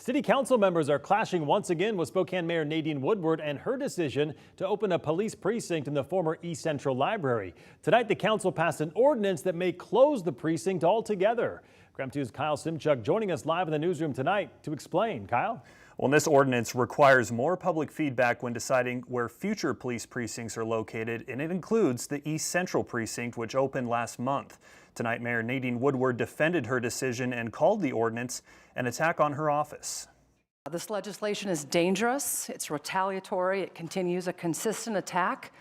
City Council members are clashing once again with Spokane Mayor Nadine Woodward and her decision to open a police precinct in the former East Central Library. Tonight, the council passed an ordinance that may close the precinct altogether. KREM 2's Kyle Simchuk joining us live in the newsroom tonight to explain. Kyle? Well, this ordinance requires more public feedback when deciding where future police precincts are located, and it includes the East Central Precinct, which opened last month. Tonight, Mayor Nadine Woodward defended her decision and called the ordinance an attack on her office. This legislation is dangerous, it's retaliatory, it continues a consistent attack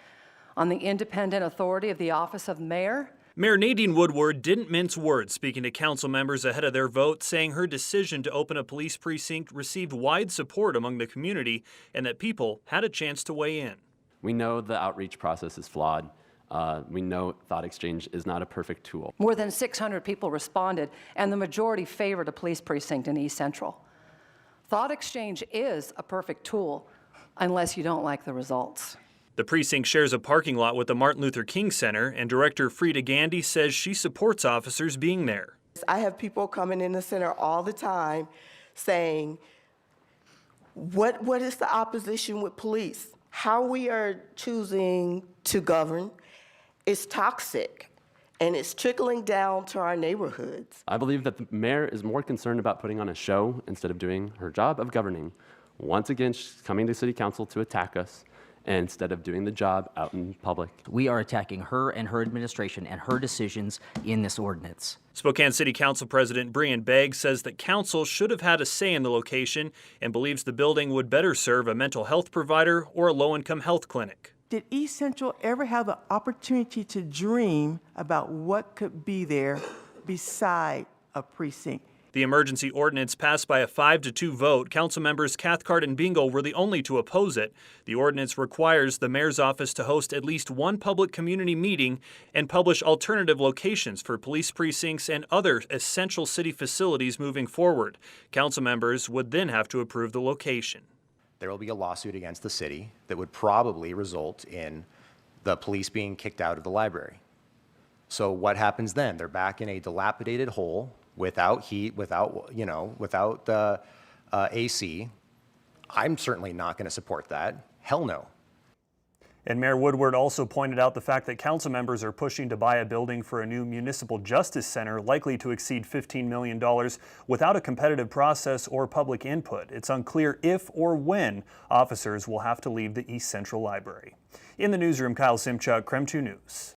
on the independent authority of the office of mayor. Mayor Nadine Woodward didn't mince words speaking to council members ahead of their vote, saying her decision to open a police precinct received wide support among the community and that people had a chance to weigh in. We know the outreach process is flawed. We know thought exchange is not a perfect tool. More than 600 people responded, and the majority favored a police precinct in East Central. Thought exchange is a perfect tool unless you don't like the results. The precinct shares a parking lot with the Martin Luther King Center, and Director Frida Gandy says she supports officers being there. I have people coming in the center all the time saying, what is the opposition with police? How we are choosing to govern is toxic, and it's trickling down to our neighborhoods. I believe that the mayor is more concerned about putting on a show instead of doing her job of governing. Once again, she's coming to City Council to attack us instead of doing the job out in public. We are attacking her and her administration and her decisions in this ordinance. Spokane City Council President Brian Begg says that council should have had a say in the location and believes the building would better serve a mental health provider or a low-income health clinic. Did East Central ever have the opportunity to dream about what could be there beside a precinct? The emergency ordinance passed by a 5-2 vote. Council members Cathcart and Bingle were the only to oppose it. The ordinance requires the mayor's office to host at least one public community meeting and publish alternative locations for police precincts and other essential city facilities moving forward. Council members would then have to approve the location. There will be a lawsuit against the city that would probably result in the police being kicked out of the library. So what happens then? They're back in a dilapidated hole without heat, without the AC. I'm certainly not going to support that. Hell no. And Mayor Woodward also pointed out the fact that council members are pushing to buy a building for a new municipal justice center likely to exceed $15 million without a competitive process or public input. It's unclear if or when officers will have to leave the East Central Library. In the newsroom, Kyle Simchuk, KREM 2 News.